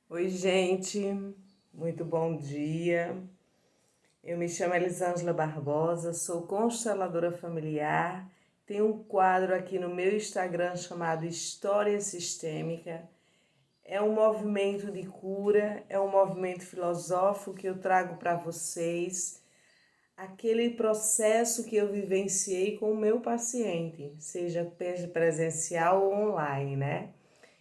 Oi, gente, muito bom dia. Eu me chamo Elisângela Barbosa, sou consteladora familiar. Tenho um quadro aqui no meu Instagram chamado História Sistêmica. É um movimento de cura, é um movimento filosófico que eu trago para vocês. Aquele processo que eu vivenciei com o meu paciente, seja presencial ou online, né?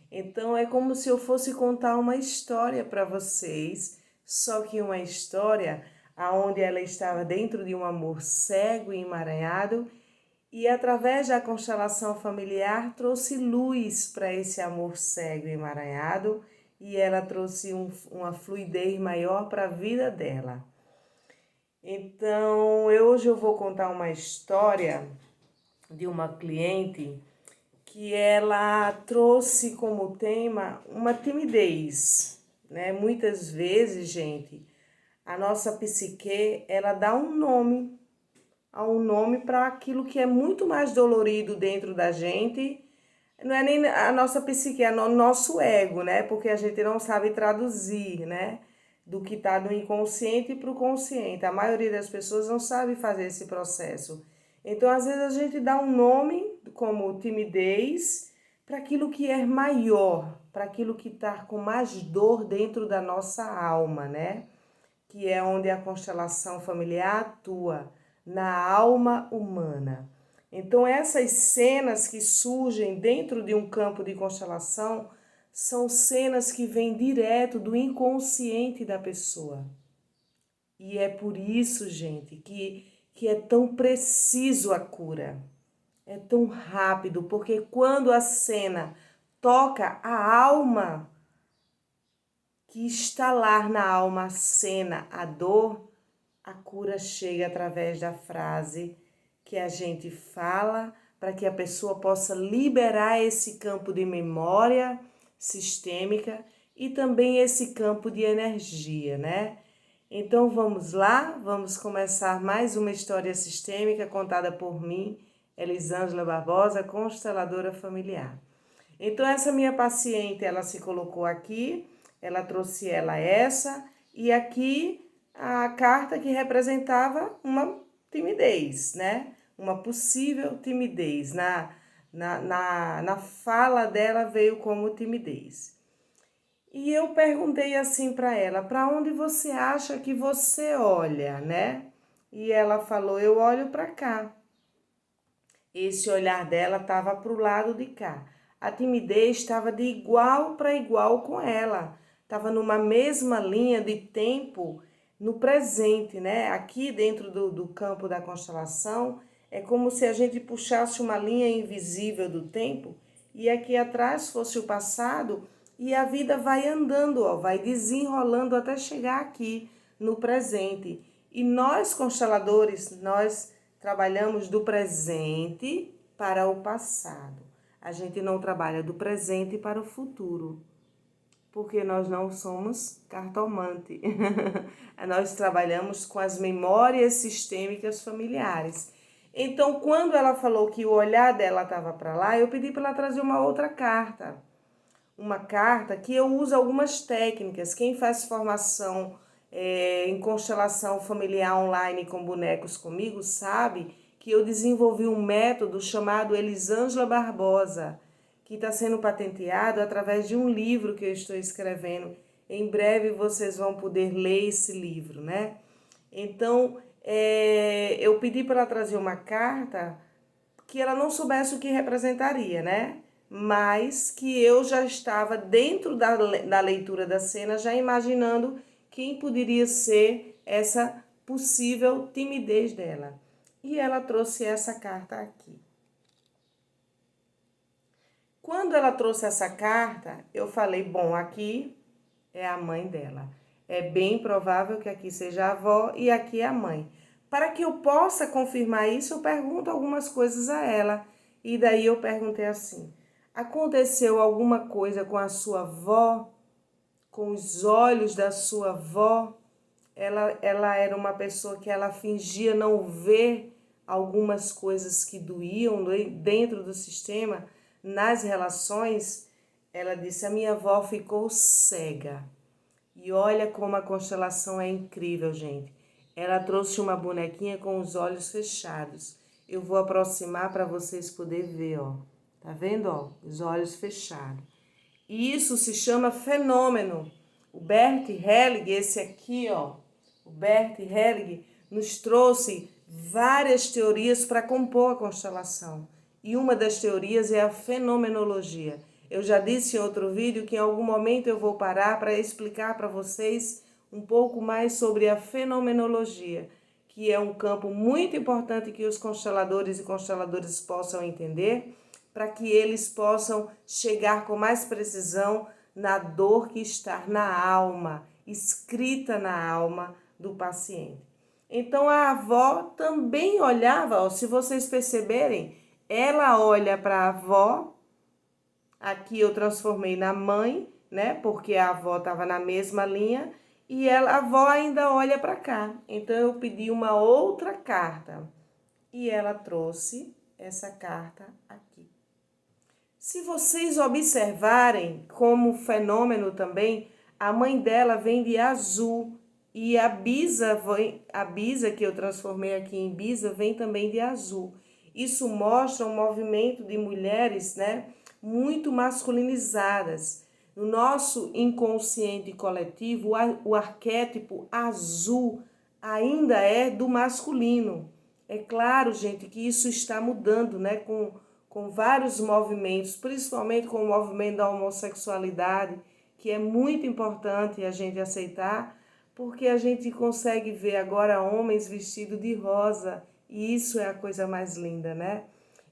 Então é como se eu fosse contar uma história para vocês, só que uma história aonde ela estava dentro de um amor cego e emaranhado e através da constelação familiar trouxe luz para esse amor cego e emaranhado e ela trouxe uma fluidez maior para a vida dela. Então, hoje eu vou contar uma história de uma cliente que ela trouxe como tema uma timidez, né? Muitas vezes, gente, a nossa psique, ela dá a um nome para aquilo que é muito mais dolorido dentro da gente. Não é nem a nossa psique, é o nosso ego, né? Porque a gente não sabe traduzir, né? Do que está no inconsciente para o consciente. A maioria das pessoas não sabe fazer esse processo. Então, às vezes, a gente dá um nome, como timidez, para aquilo que é maior, para aquilo que está com mais dor dentro da nossa alma, né? Que é onde a constelação familiar atua, na alma humana. Então, essas cenas que surgem dentro de um campo de constelação são cenas que vêm direto do inconsciente da pessoa. E é por isso, gente, que é tão preciso a cura. É tão rápido, porque quando a cena toca a alma, que instalar na alma a cena, a dor, a cura chega através da frase que a gente fala para que a pessoa possa liberar esse campo de memória sistêmica e também esse campo de energia, né? Então vamos lá, vamos começar mais uma história sistêmica contada por mim, Elisângela Barbosa, consteladora familiar. Então essa minha paciente, ela se colocou aqui, ela trouxe ela essa e aqui a carta que representava uma timidez, né? Uma possível timidez. Na fala dela veio como timidez. E eu perguntei assim para ela, para onde você acha que você olha, né? E ela falou, eu olho para cá. Esse olhar dela estava para o lado de cá. A timidez estava de igual para igual com ela. Estava numa mesma linha de tempo no presente, né? Aqui dentro do campo da constelação, é como se a gente puxasse uma linha invisível do tempo e aqui atrás fosse o passado e a vida vai andando, ó, vai desenrolando até chegar aqui no presente. E nós, consteladores, nós trabalhamos do presente para o passado. A gente não trabalha do presente para o futuro, porque nós não somos cartomante. Nós trabalhamos com as memórias sistêmicas familiares. Então, quando ela falou que o olhar dela estava para lá, eu pedi para ela trazer uma outra carta. Uma carta que eu uso algumas técnicas. Quem faz formação em constelação familiar online com bonecos comigo sabe que eu desenvolvi um método chamado Elisângela Barbosa, que está sendo patenteado através de um livro que eu estou escrevendo. Em breve vocês vão poder ler esse livro, né? Então, eu pedi para ela trazer uma carta que ela não soubesse o que representaria, né? Mas que eu já estava dentro da leitura da cena, já imaginando quem poderia ser essa possível timidez dela. E ela trouxe essa carta aqui. Quando ela trouxe essa carta, eu falei, bom, aqui é a mãe dela. É bem provável que aqui seja a avó e aqui é a mãe. Para que eu possa confirmar isso, eu pergunto algumas coisas a ela. E daí eu perguntei assim, aconteceu alguma coisa com a sua avó? Com os olhos da sua avó? Ela era uma pessoa que ela fingia não ver algumas coisas que doíam dentro do sistema, nas relações. Ela disse, a minha avó ficou cega. E olha como a constelação é incrível, gente. Ela trouxe uma bonequinha com os olhos fechados. Eu vou aproximar para vocês poderem ver, ó. Tá vendo, ó? Os olhos fechados. E isso se chama fenômeno. O Bert Helling, esse aqui, ó, o Bert Helling nos trouxe várias teorias para compor a constelação. E uma das teorias é a fenomenologia. Eu já disse em outro vídeo que em algum momento eu vou parar para explicar para vocês um pouco mais sobre a fenomenologia, que é um campo muito importante que os consteladores e consteladoras possam entender, para que eles possam chegar com mais precisão na dor que está na alma, escrita na alma do paciente. Então a avó também olhava, ó, se vocês perceberem, ela olha para a avó, aqui eu transformei na mãe, né? Porque a avó estava na mesma linha, e a avó ainda olha para cá. Então eu pedi uma outra carta e ela trouxe essa carta aqui. Se vocês observarem como fenômeno também, a mãe dela vem de azul e a Bisa que eu transformei aqui em Bisa, vem também de azul. Isso mostra um movimento de mulheres, né, muito masculinizadas. No nosso inconsciente coletivo, o arquétipo azul ainda é do masculino. É claro, gente, que isso está mudando, né, com vários movimentos, principalmente com o movimento da homossexualidade, que é muito importante a gente aceitar, porque a gente consegue ver agora homens vestidos de rosa, e isso é a coisa mais linda, né?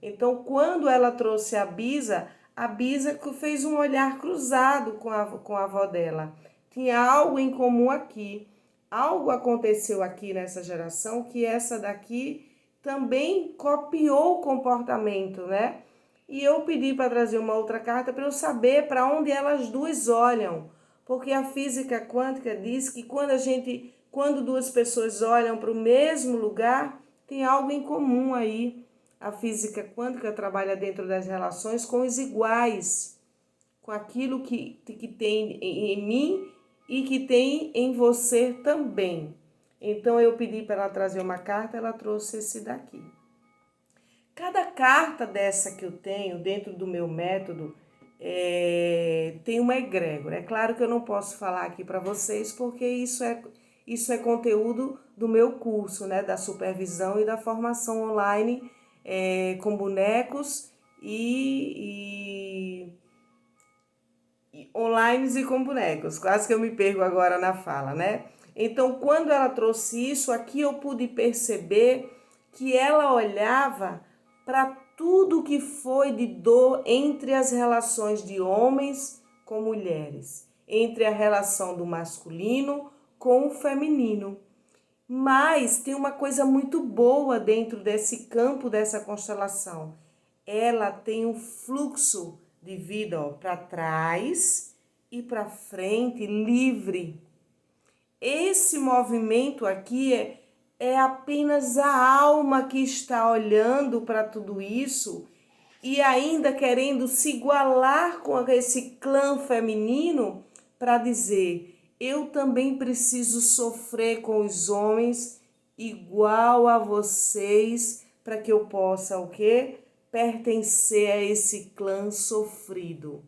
Então, quando ela trouxe a Bisa fez um olhar cruzado com a avó dela. Tinha algo em comum aqui. Algo aconteceu aqui nessa geração que essa daqui também copiou o comportamento, né? E eu pedi para trazer uma outra carta para eu saber para onde elas duas olham. Porque a física quântica diz que quando duas pessoas olham para o mesmo lugar, tem algo em comum aí. A física quântica trabalha dentro das relações com os iguais, com aquilo que tem em mim e que tem em você também. Então eu pedi para ela trazer uma carta, ela trouxe esse daqui. Cada carta dessa que eu tenho dentro do meu método tem uma egrégora. É claro que eu não posso falar aqui para vocês porque isso é conteúdo do meu curso, né, da supervisão e da formação online com bonecos online e com bonecos. Quase que eu me perco agora na fala, né? Então, quando ela trouxe isso, aqui eu pude perceber que ela olhava para tudo que foi de dor entre as relações de homens com mulheres, entre a relação do masculino com o feminino. Mas tem uma coisa muito boa dentro desse campo dessa constelação. Ela tem um fluxo de vida para trás e para frente livre. Esse movimento aqui é apenas a alma que está olhando para tudo isso e ainda querendo se igualar com esse clã feminino para dizer: eu também preciso sofrer com os homens igual a vocês para que eu possa o quê? Pertencer a esse clã sofrido.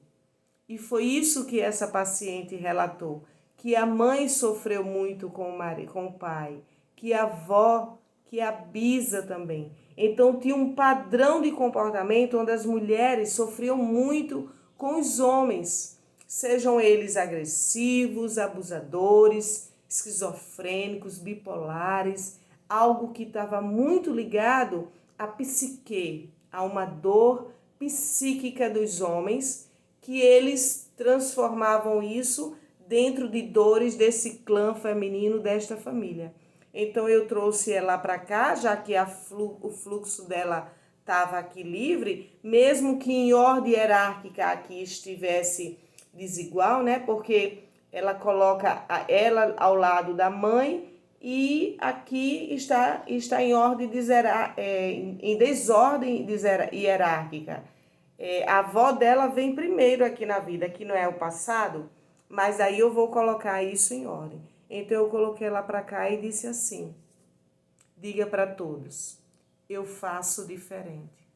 E foi isso que essa paciente relatou, que a mãe sofreu muito com o pai, que a avó, que a bisa também. Então tinha um padrão de comportamento onde as mulheres sofriam muito com os homens, sejam eles agressivos, abusadores, esquizofrênicos, bipolares, algo que estava muito ligado à psique, a uma dor psíquica dos homens, que eles transformavam isso dentro de dores desse clã feminino, desta família. Então eu trouxe ela para cá, já que o fluxo dela estava aqui livre, mesmo que em ordem hierárquica aqui estivesse desigual, né? Porque ela coloca ela ao lado da mãe e aqui está em ordem em desordem hierárquica. A avó dela vem primeiro aqui na vida, aqui não é o passado. Mas aí eu vou colocar isso em ordem. Então eu coloquei ela para cá e disse assim: diga para todos, eu faço diferente.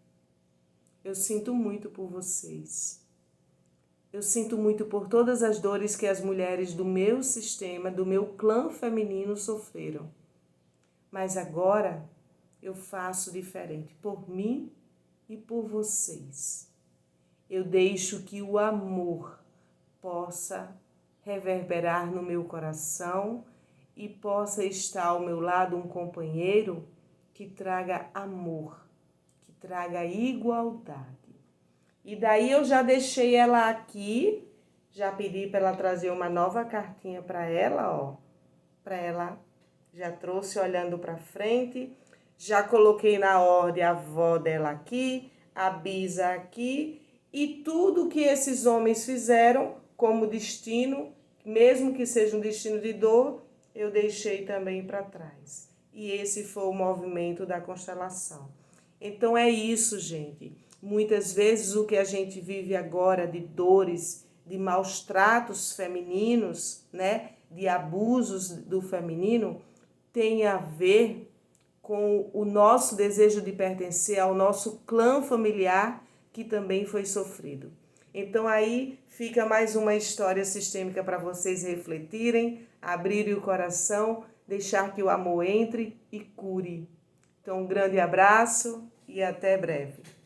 Eu sinto muito por vocês. Eu sinto muito por todas as dores que as mulheres do meu sistema, do meu clã feminino sofreram. Mas agora eu faço diferente por mim e por vocês. Eu deixo que o amor possa reverberar no meu coração e possa estar ao meu lado um companheiro que traga amor, que traga igualdade. E daí eu já deixei ela aqui, já pedi para ela trazer uma nova cartinha para ela, ó. Para ela, já trouxe olhando para frente, já coloquei na ordem a avó dela aqui, a Bisa aqui, e tudo que esses homens fizeram como destino, mesmo que seja um destino de dor, eu deixei também para trás. E esse foi o movimento da constelação. Então é isso, gente. Muitas vezes o que a gente vive agora de dores, de maus tratos femininos, né, de abusos do feminino, tem a ver com o nosso desejo de pertencer ao nosso clã familiar que também foi sofrido. Então aí fica mais uma história sistêmica para vocês refletirem, abrirem o coração, deixar que o amor entre e cure. Então um grande abraço e até breve.